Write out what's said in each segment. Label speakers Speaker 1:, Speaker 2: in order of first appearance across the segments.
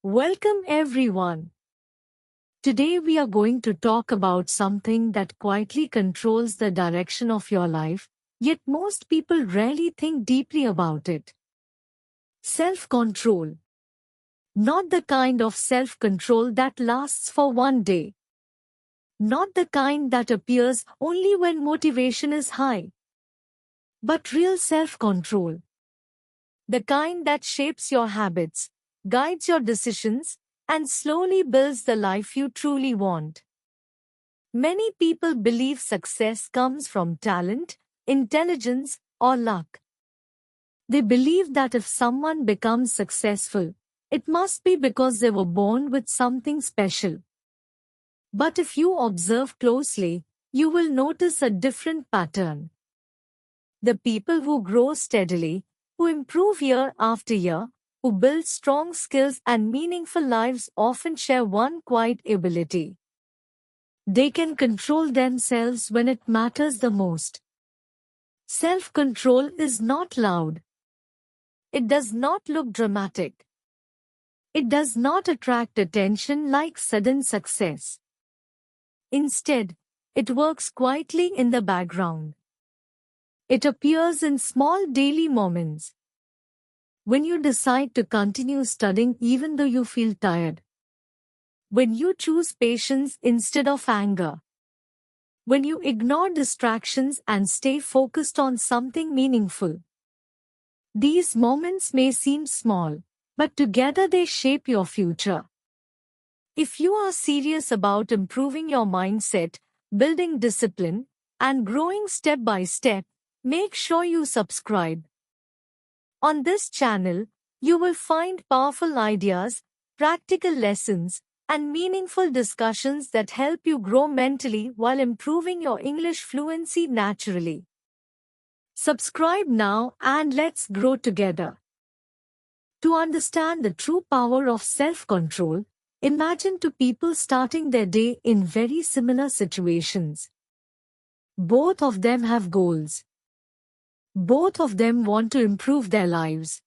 Speaker 1: Welcome everyone. Today we are going to talk about something that quietly controls the direction of your life, yet most people rarely think deeply about it. Self-control. Not the kind of self-control that lasts for one day. Not the kind that appears only when motivation is high. But real self-control. The kind that shapes your habits, guides your decisions, and slowly builds the life you truly want. Many people believe success comes from talent, intelligence, or luck. They believe that if someone becomes successful, it must be because they were born with something special. But if you observe closely, you will notice a different pattern. The people who grow steadily, who improve year after year, who build strong skills and meaningful lives often share one quiet ability. They can control themselves when it matters the most. Self-control is not loud. It does not look dramatic. It does not attract attention like sudden success. Instead, it works quietly in the background. It appears in small daily moments. When you decide to continue studying even though you feel tired. When you choose patience instead of anger. When you ignore distractions and stay focused on something meaningful. These moments may seem small, but together they shape your future. If you are serious about improving your mindset, building discipline, and growing step by step, make sure you subscribe. On this channel, you will find powerful ideas, practical lessons, and meaningful discussions that help you grow mentally while improving your English fluency naturally. Subscribe now and let's grow together. To understand the true power of self-control, imagine two people starting their day in very similar situations. Both of them have goals. Both of them want to improve their lives.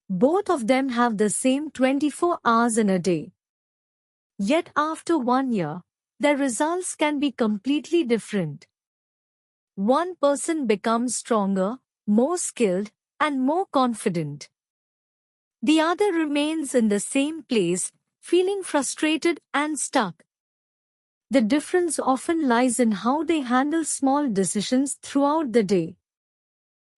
Speaker 1: Both of them have the same 24 hours in a day. Yet after 1 year, their results can be completely different. One person becomes stronger, more skilled, and more confident. The other remains in the same place, feeling frustrated and stuck. The difference often lies in how they handle small decisions throughout the day.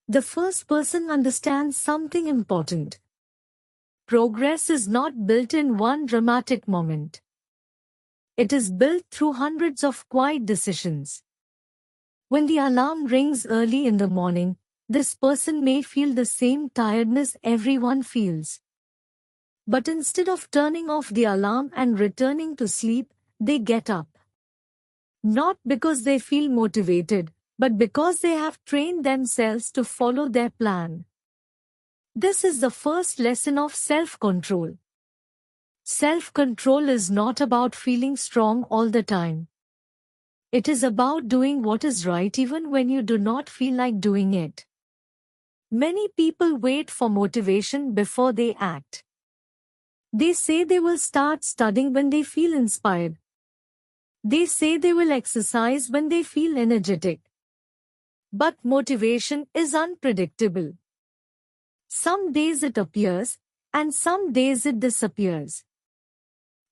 Speaker 1: The first person understands something important. Progress is not built in one dramatic moment. It is built through hundreds of quiet decisions. When the alarm rings early in the morning, this person may feel the same tiredness everyone feels. But instead of turning off the alarm and returning to sleep, they get up. Not because they feel motivated, but because they have trained themselves to follow their plan. This is the first lesson of self-control. Self-control is not about feeling strong all the time. It is about doing what is right even when you do not feel like doing it. Many people wait for motivation before they act. They say they will start studying when they feel inspired. They say they will exercise when they feel energetic. But motivation is unpredictable. Some days it appears, and some days it disappears.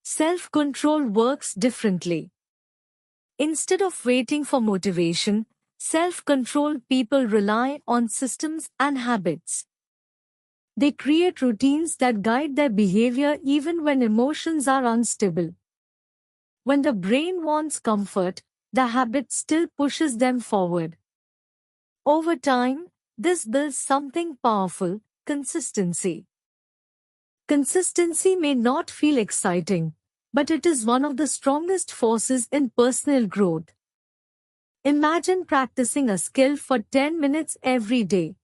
Speaker 1: Self-control works differently. Instead of waiting for motivation, self-controlled people rely on systems and habits. They create routines that guide their behavior even when emotions are unstable. When the brain wants comfort, the habit still pushes them forward. Over time, this builds something powerful: consistency. Consistency may not feel exciting, but it is one of the strongest forces in personal growth. Imagine practicing a skill for 10 minutes every day.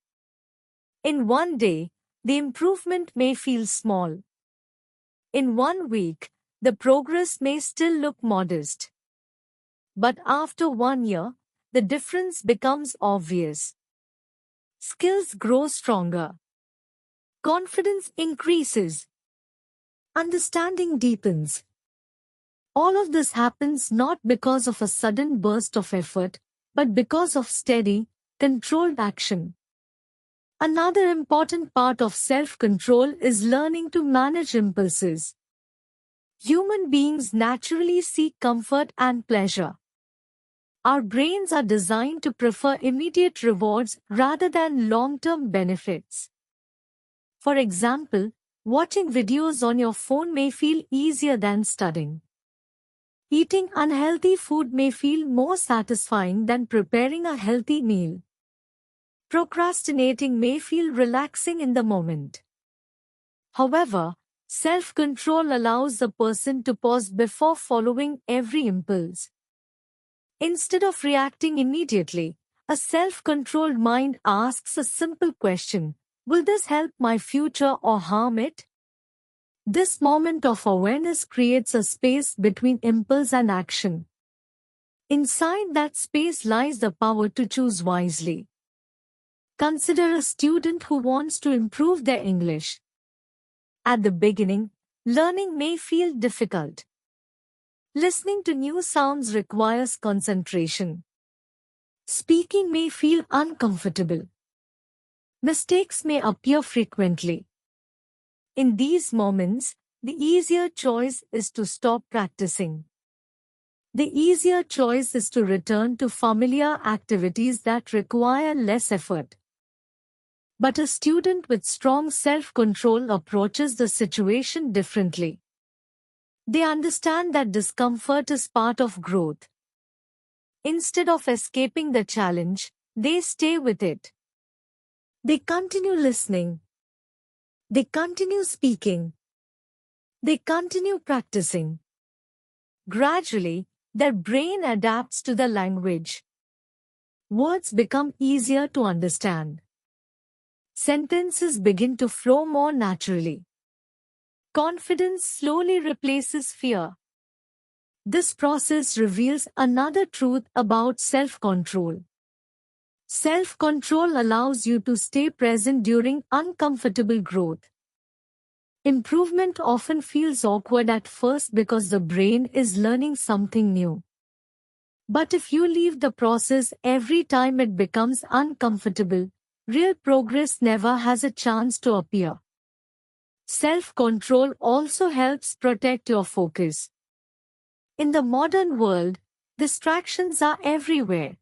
Speaker 1: In one day, the improvement may feel small. In 1 week, the progress may still look modest. But after 1 year, the difference becomes obvious. Skills grow stronger. Confidence increases. understanding deepens. All of this happens not because of a sudden burst of effort, but because of steady, controlled action. Another important part of self-control is learning to manage impulses. Human beings naturally seek comfort and pleasure. Our brains are designed to prefer immediate rewards rather than long-term benefits. For example, watching videos on your phone may feel easier than studying. Eating unhealthy food may feel more satisfying than preparing a healthy meal. Procrastinating may feel relaxing in the moment. However, self-control allows a person to pause before following every impulse. Instead of reacting immediately, a self-controlled mind asks a simple question: will this help my future or harm it? This moment of awareness creates a space between impulse and action. Inside that space lies the power to choose wisely. Consider a student who wants to improve their English. At the beginning, learning may feel difficult. Listening to new sounds requires concentration. Speaking may feel uncomfortable. Mistakes may appear frequently. In these moments, the easier choice is to stop practicing. The easier choice is to return to familiar activities that require less effort. But a student with strong self-control approaches the situation differently. They understand that discomfort is part of growth. Instead of escaping the challenge, they stay with it. They continue listening. They continue speaking. They continue practicing. Gradually, their brain adapts to the language. Words become easier to understand. Sentences begin to flow more naturally. Confidence slowly replaces fear. This process reveals another truth about self-control. Self-control allows you to stay present during uncomfortable growth. Improvement often feels awkward at first because the brain is learning something new. But if you leave the process every time it becomes uncomfortable, real progress never has a chance to appear. Self-control also helps protect your focus. In the modern world, distractions are everywhere.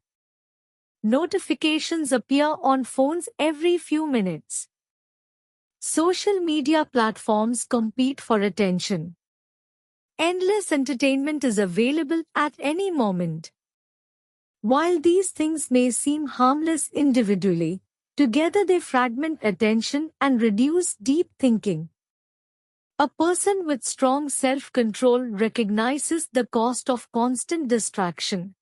Speaker 1: Notifications appear on phones every few minutes. Social media platforms compete for attention. Endless entertainment is available at any moment. While these things may seem harmless individually, together they fragment attention and reduce deep thinking. A person with strong self-control recognizes the cost of constant distraction.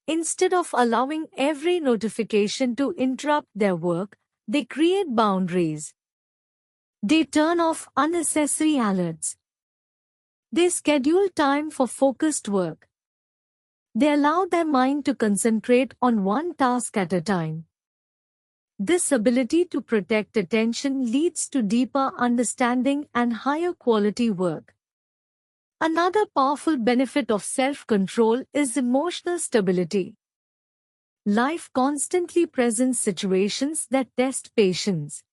Speaker 1: Instead of allowing every notification to interrupt their work, they create boundaries. They turn off unnecessary alerts. They schedule time for focused work. They allow their mind to concentrate on one task at a time. This ability to protect attention leads to deeper understanding and higher quality work. Another powerful benefit of self-control is emotional stability. Life constantly presents situations that test patience.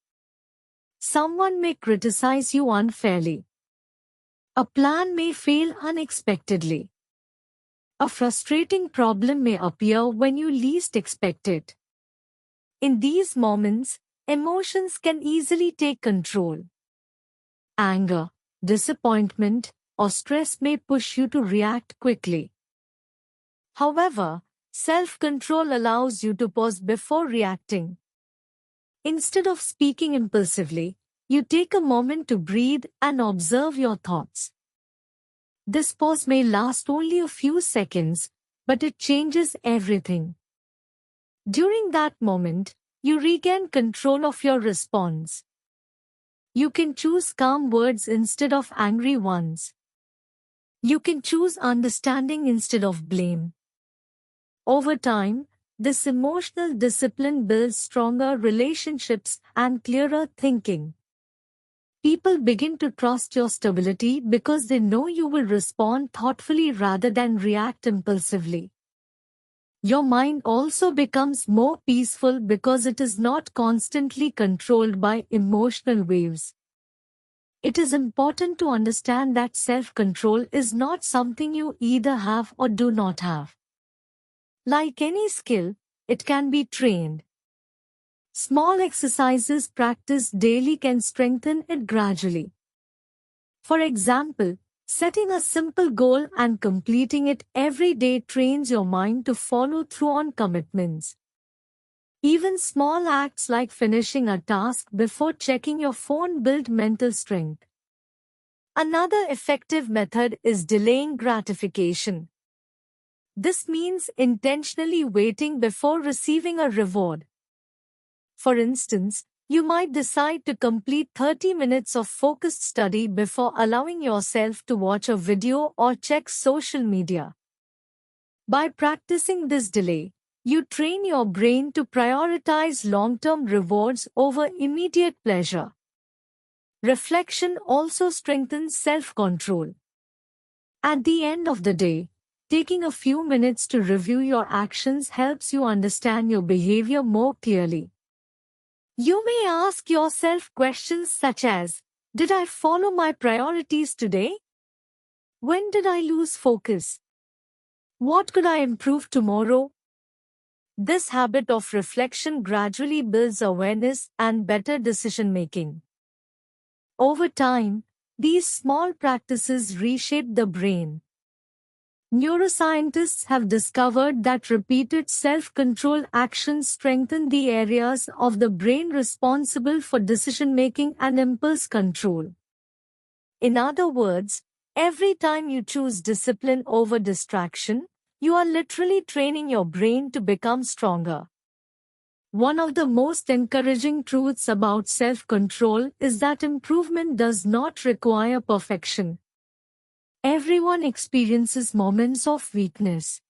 Speaker 1: Someone may criticize you unfairly. A plan may fail unexpectedly. A frustrating problem may appear when you least expect it. In these moments, emotions can easily take control. Anger, disappointment, or stress may push you to react quickly. However, self-control allows you to pause before reacting. Instead of speaking impulsively, you take a moment to breathe and observe your thoughts. This pause may last only a few seconds, but it changes everything. During that moment, you regain control of your response. You can choose calm words instead of angry ones. You can choose understanding instead of blame. Over time, this emotional discipline builds stronger relationships and clearer thinking. People begin to trust your stability because they know you will respond thoughtfully rather than react impulsively. Your mind also becomes more peaceful because it is not constantly controlled by emotional waves. It is important to understand that self-control is not something you either have or do not have. Like any skill, it can be trained. Small exercises practiced daily can strengthen it gradually. For example, setting a simple goal and completing it every day trains your mind to follow through on commitments. Even small acts like finishing a task before checking your phone build mental strength. Another effective method is delaying gratification. This means intentionally waiting before receiving a reward. For instance, you might decide to complete 30 minutes of focused study before allowing yourself to watch a video or check social media. By practicing this delay, you train your brain to prioritize long-term rewards over immediate pleasure. Reflection also strengthens self-control. At the end of the day, taking a few minutes to review your actions helps you understand your behavior more clearly. You may ask yourself questions such as, did I follow my priorities today? When did I lose focus? What could I improve tomorrow? This habit of reflection gradually builds awareness and better decision-making. Over time, these small practices reshape the brain. Neuroscientists have discovered that repeated self-control actions strengthen the areas of the brain responsible for decision-making and impulse control. In other words, every time you choose discipline over distraction, you are literally training your brain to become stronger. One of the most encouraging truths about self-control is that improvement does not require perfection. Everyone experiences moments of weakness.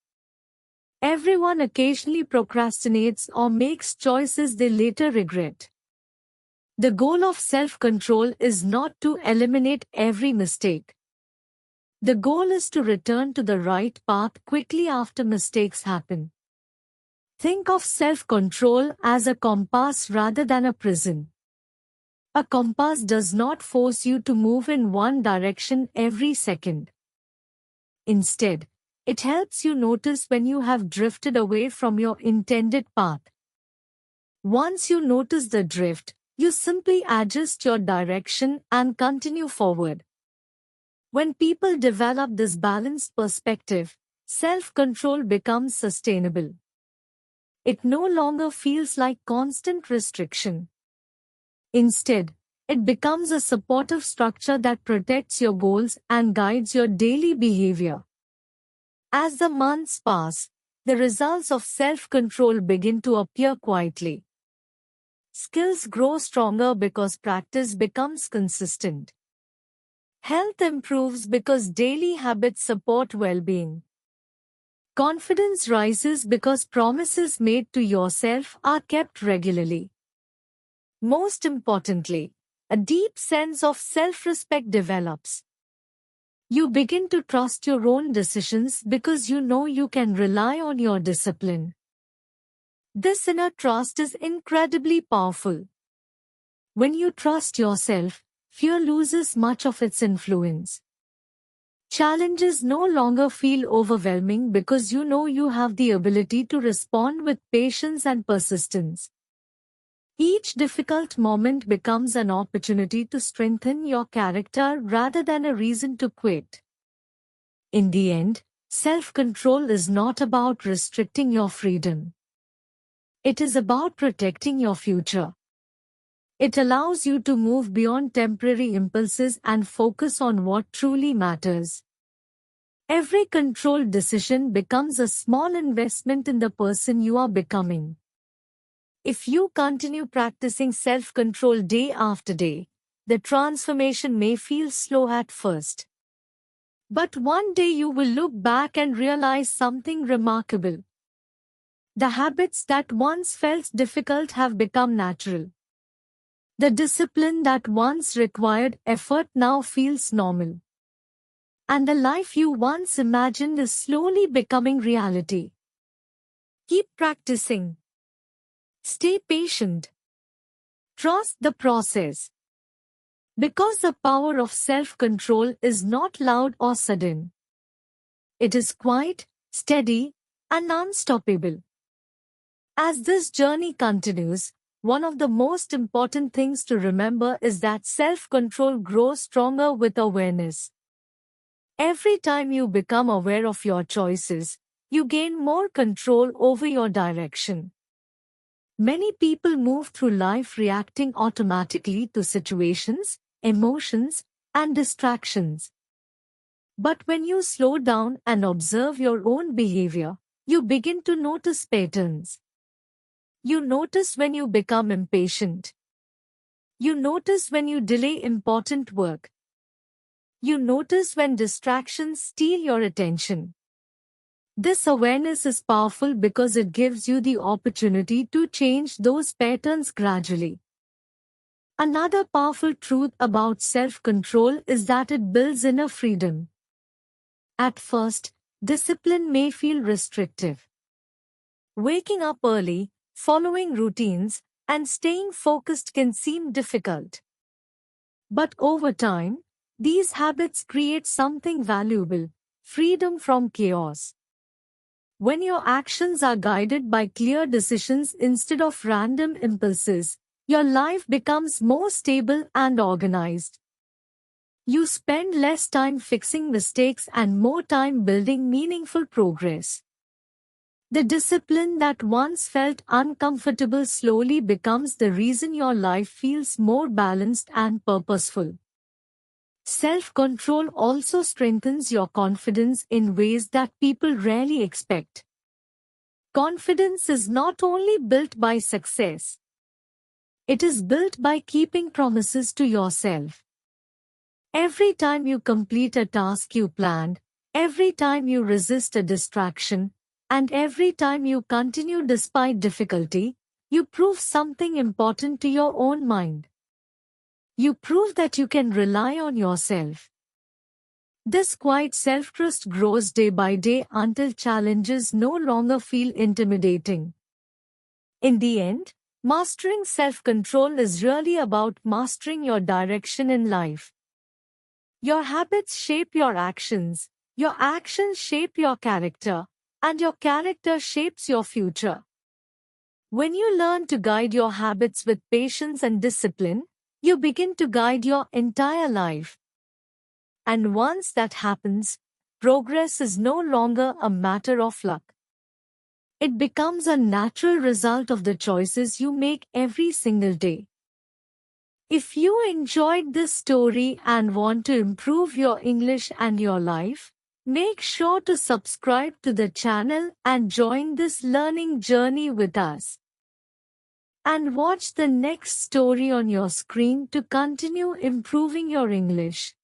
Speaker 1: Everyone occasionally procrastinates or makes choices they later regret. The goal of self-control is not to eliminate every mistake. The goal is to return to the right path quickly after mistakes happen. Think of self-control as a compass rather than a prison. A compass does not force you to move in one direction every second. Instead, it helps you notice when you have drifted away from your intended path. Once you notice the drift, you simply adjust your direction and continue forward. When people develop this balanced perspective, self-control becomes sustainable. It no longer feels like constant restriction. Instead, it becomes a supportive structure that protects your goals and guides your daily behavior. As the months pass, the results of self-control begin to appear quietly. Skills grow stronger because practice becomes consistent. Health improves because daily habits support well-being. Confidence rises because promises made to yourself are kept regularly. Most importantly, a deep sense of self-respect develops. You begin to trust your own decisions because you know you can rely on your discipline. This inner trust is incredibly powerful. When you trust yourself, fear loses much of its influence. Challenges no longer feel overwhelming because you know you have the ability to respond with patience and persistence. Each difficult moment becomes an opportunity to strengthen your character rather than a reason to quit. In the end, self-control is not about restricting your freedom. It is about protecting your future. It allows you to move beyond temporary impulses and focus on what truly matters. Every controlled decision becomes a small investment in the person you are becoming. If you continue practicing self-control day after day, the transformation may feel slow at first. But one day you will look back and realize something remarkable. The habits that once felt difficult have become natural. The discipline that once required effort now feels normal. And the life you once imagined is slowly becoming reality. Keep practicing. Stay patient. Trust the process. Because the power of self-control is not loud or sudden. It is quiet, steady, and unstoppable. As this journey continues, one of the most important things to remember is that self-control grows stronger with awareness. Every time you become aware of your choices, you gain more control over your direction. Many people move through life reacting automatically to situations, emotions, and distractions. But when you slow down and observe your own behavior, you begin to notice patterns. You notice when you become impatient. You notice when you delay important work. You notice when distractions steal your attention. This awareness is powerful because it gives you the opportunity to change those patterns gradually. Another powerful truth about self-control is that it builds inner freedom. At first, discipline may feel restrictive. Waking up early, following routines, and staying focused can seem difficult. But over time, these habits create something valuable: freedom from chaos. When your actions are guided by clear decisions instead of random impulses, your life becomes more stable and organized. You spend less time fixing mistakes and more time building meaningful progress. The discipline that once felt uncomfortable slowly becomes the reason your life feels more balanced and purposeful. Self-control also strengthens your confidence in ways that people rarely expect. Confidence is not only built by success. It is built by keeping promises to yourself. Every time you complete a task you planned, every time you resist a distraction, and every time you continue despite difficulty, you prove something important to your own mind. You prove that you can rely on yourself. This quiet self-trust grows day by day until challenges no longer feel intimidating. In the end, mastering self-control is really about mastering your direction in life. Your habits shape your actions shape your character, and your character shapes your future. When you learn to guide your habits with patience and discipline, you begin to guide your entire life. And once that happens, progress is no longer a matter of luck. It becomes a natural result of the choices you make every single day. If you enjoyed this story and want to improve your English and your life, make sure to subscribe to the channel and join this learning journey with us. And watch the next story on your screen to continue improving your English.